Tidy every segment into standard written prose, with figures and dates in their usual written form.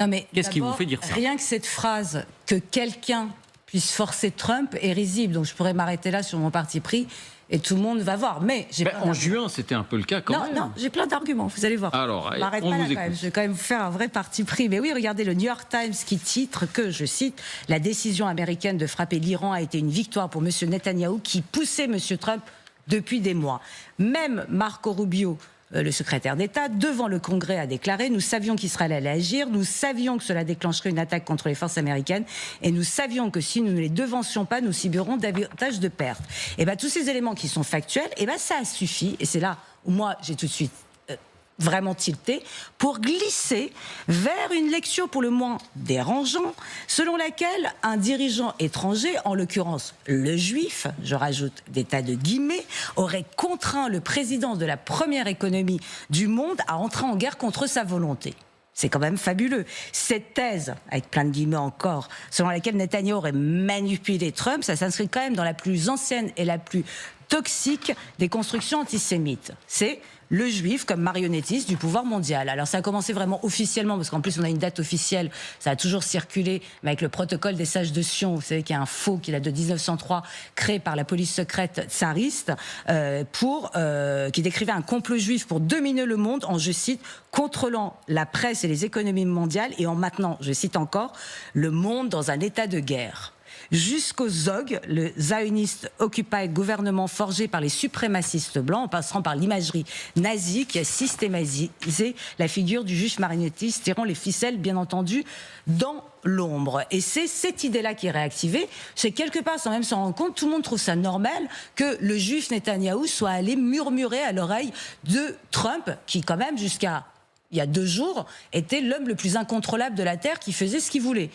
Non mais qu'est-ce qui vous fait dire ça? Rien que cette phrase, que quelqu'un puisse forcer Trump, est risible. Donc je pourrais m'arrêter là sur mon parti pris et tout le monde va voir. Mais en juin, c'était un peu le cas quand même. Non, j'ai plein d'arguments, vous allez voir. Alors, m'arrête pas là quand même. Je vais quand même vous faire un vrai parti pris. Mais oui, regardez le New York Times qui titre que, je cite, la décision américaine de frapper l'Iran a été une victoire pour M. Netanyahou qui poussait M. Trump depuis des mois. Même Marco Rubio, le secrétaire d'État, devant le Congrès, a déclaré « Nous savions qu'Israël allait agir, nous savions que cela déclencherait une attaque contre les forces américaines et nous savions que si nous ne les devancions pas, nous subirons davantage de pertes. » Et bien, tous ces éléments qui sont factuels, et ben ça a suffi, et c'est là où moi j'ai tout de suite vraiment tilté, pour glisser vers une lecture pour le moins dérangeante, selon laquelle un dirigeant étranger, en l'occurrence le juif, je rajoute des tas de guillemets, aurait contraint le président de la première économie du monde à entrer en guerre contre sa volonté. C'est quand même fabuleux. Cette thèse, avec plein de guillemets encore, selon laquelle Netanyahou aurait manipulé Trump, ça s'inscrit quand même dans la plus ancienne et la plus toxique des constructions antisémites. C'est le juif comme marionnettiste du pouvoir mondial. Alors ça a commencé vraiment officiellement, parce qu'en plus on a une date officielle, ça a toujours circulé, mais avec le protocole des sages de Sion, vous savez qu'il y a un faux qui date de 1903, créé par la police secrète tsariste, qui décrivait un complot juif pour dominer le monde en, je cite, contrôlant la presse et les économies mondiales et en maintenant, je cite encore, le monde dans un état de guerre. Jusqu'au ZOG, le Zionist Occupied gouvernement forgé par les suprémacistes blancs, en passant par l'imagerie nazie qui a systématisé la figure du juif marionnettiste, tirant les ficelles, bien entendu, dans l'ombre. Et c'est cette idée-là qui est réactivée. C'est quelque part, sans même s'en rendre compte, tout le monde trouve ça normal que le juif Netanyahou soit allé murmurer à l'oreille de Trump, qui quand même, jusqu'à il y a 2 jours, était l'homme le plus incontrôlable de la Terre, qui faisait ce qu'il voulait.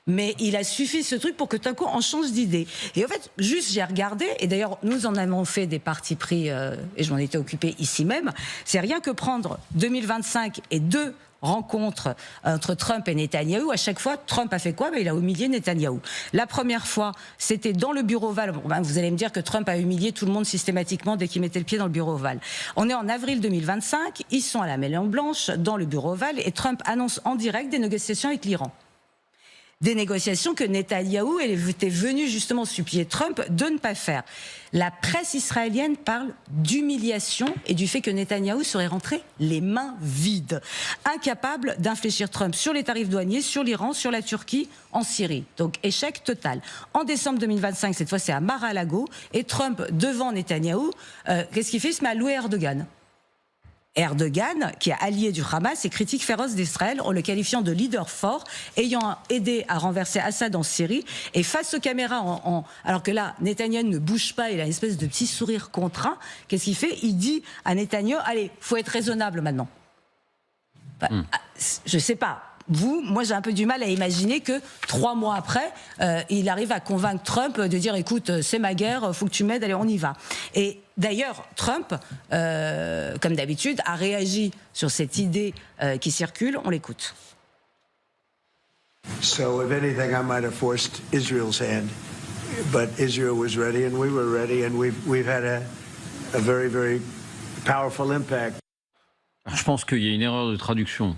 Mais il a suffi ce truc pour que d'un coup on change d'idée. Et en fait, juste j'ai regardé, et d'ailleurs nous en avons fait des partis pris, et je m'en étais occupé ici même, c'est rien que prendre 2025 et 2 rencontres entre Trump et Netanyahou. À chaque fois, Trump a fait quoi? Il a humilié Netanyahou. La première fois, c'était dans le bureau ovale. Bon, vous allez me dire que Trump a humilié tout le monde systématiquement dès qu'il mettait le pied dans le bureau ovale. On est en avril 2025, ils sont à la Maison Blanche, dans le bureau ovale, et Trump annonce en direct des négociations avec l'Iran. Des négociations que Netanyahou était venu justement supplier Trump de ne pas faire. La presse israélienne parle d'humiliation et du fait que Netanyahou serait rentré les mains vides, incapable d'infléchir Trump sur les tarifs douaniers, sur l'Iran, sur la Turquie, en Syrie. Donc échec total. En décembre 2025, cette fois c'est à Mar-a-Lago, et Trump devant Netanyahou, qu'est-ce qu'il fait? Il se met à louer Erdogan. Erdogan, qui est allié du Hamas et critique féroce d'Israël en le qualifiant de leader fort, ayant aidé à renverser Assad en Syrie. Et face aux caméras, alors que là, Netanyahou ne bouge pas, il a une espèce de petit sourire contraint, qu'est-ce qu'il fait? Il dit à Netanyahou, allez, faut être raisonnable maintenant. Je sais pas. Moi j'ai un peu du mal à imaginer que 3 mois après, il arrive à convaincre Trump de dire écoute, c'est ma guerre, faut que tu m'aides, allez on y va. Et d'ailleurs, Trump, comme d'habitude, a réagi sur cette idée qui circule, on l'écoute. So if anything, I might have forced Israel's hand, but Israel was ready and we were ready and we've had a very, very powerful impact. Je pense qu'il y a une erreur de traduction.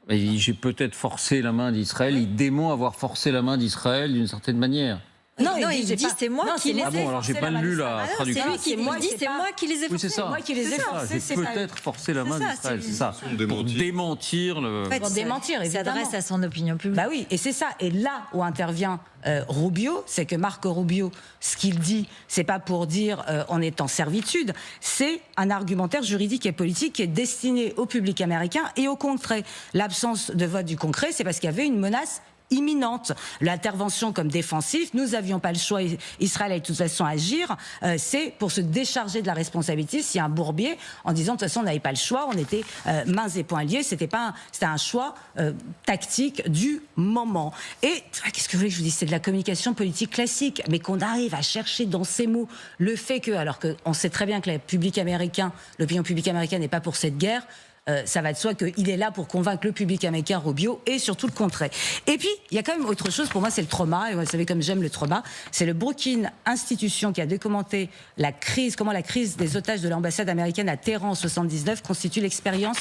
J'ai peut-être forcé la main d'Israël. Il dément avoir forcé la main d'Israël d'une certaine manière. Non, il dit c'est moi qui les ai. Ah bon, alors j'ai pas lu la traduction. C'est lui qui dit c'est moi qui les ai forcés. Oui, c'est ça. Moi qui les ai forcés. J'ai peut-être forcé la main d'Israël, c'est ça. Pour démentir le. Pour démentir, il s'adresse à son opinion publique. Bah oui, et c'est ça. Et là où intervient Rubio, c'est que Marco Rubio, ce qu'il dit, c'est pas pour dire on est en servitude, c'est un argumentaire juridique et politique qui est destiné au public américain et au concret. L'absence de vote du concret, c'est parce qu'il y avait une menace imminente. L'intervention comme défensif, nous n'avions pas le choix, Israël allait de toute façon agir, c'est pour se décharger de la responsabilité s'il y a un bourbier en disant de toute façon on n'avait pas le choix, on était mains et poings liés, c'était un choix tactique du moment. Et qu'est-ce que vous voulez que je vous dise, c'est de la communication politique classique, mais qu'on arrive à chercher dans ces mots le fait que, alors qu'on sait très bien que l'opinion publique américaine n'est pas pour cette guerre, ça va de soi qu'il est là pour convaincre le public américain, Rubio, et surtout le contraire. Et puis, il y a quand même autre chose, pour moi c'est le trauma, et vous savez comme j'aime le trauma, c'est le Brookings Institution qui a documenté comment la crise des otages de l'ambassade américaine à Téhéran en 79 constitue l'expérience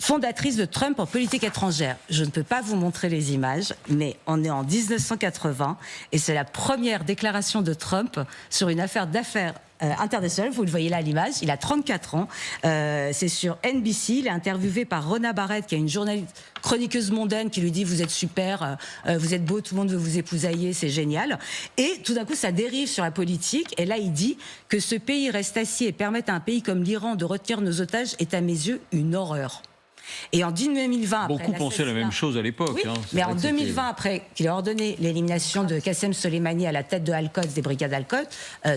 fondatrice de Trump en politique étrangère. Je ne peux pas vous montrer les images, mais on est en 1980 et c'est la première déclaration de Trump sur une affaire d'affaires internationale. Vous le voyez là à l'image, il a 34 ans. C'est sur NBC, il est interviewé par Rona Barrett, qui est une journaliste chroniqueuse mondaine qui lui dit « Vous êtes super, vous êtes beau, tout le monde veut vous épousailler, c'est génial ». Et tout d'un coup, ça dérive sur la politique. Et là, il dit que ce pays reste assis et permette à un pays comme l'Iran de retenir nos otages est à mes yeux une horreur. Et en 2020... Beaucoup pensaient la même chose à l'époque. Oui, mais en 2020, après qu'il ait ordonné l'élimination de Qassem Soleimani à la tête de Al-Quds, des brigades Al-Quds,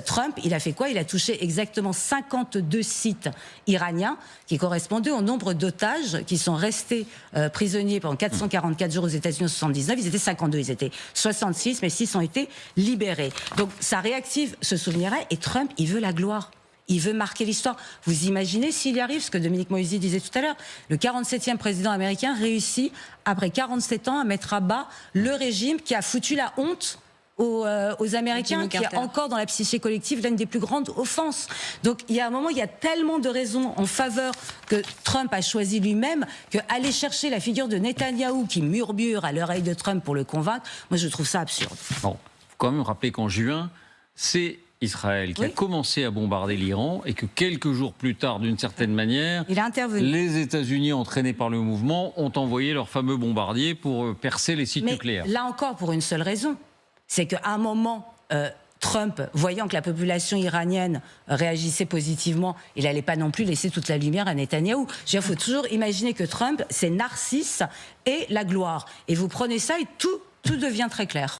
Trump, il a fait quoi? Il a touché exactement 52 sites iraniens qui correspondaient au nombre d'otages qui sont restés prisonniers pendant 444 jours aux États-Unis en 79. Ils étaient 52, ils étaient 66, mais 6 ont été libérés. Donc ça réactive ce souvenir-là et Trump, il veut la gloire. Il veut marquer l'histoire. Vous imaginez s'il y arrive, ce que Dominique Moïse disait tout à l'heure, le 47e président américain réussit, après 47 ans, à mettre à bas le régime qui a foutu la honte aux Américains, qui est encore dans la psyché collective l'une des plus grandes offenses. Donc il y a un moment, il y a tellement de raisons en faveur que Trump a choisi lui-même, qu'aller chercher la figure de Netanyahou qui murmure à l'oreille de Trump pour le convaincre, moi je trouve ça absurde. Bon, il faut quand même rappeler qu'en juin, c'est Israël qui a commencé à bombarder l'Iran et que quelques jours plus tard, d'une certaine manière, il a intervenu. Les États-Unis, entraînés par le mouvement, ont envoyé leurs fameux bombardiers pour percer les sites nucléaires. Là encore, pour une seule raison, c'est qu'à un moment, Trump, voyant que la population iranienne réagissait positivement, il n'allait pas non plus laisser toute la lumière à Netanyahou. Il faut toujours imaginer que Trump, c'est Narcisse et la gloire. Et vous prenez ça et tout devient très clair.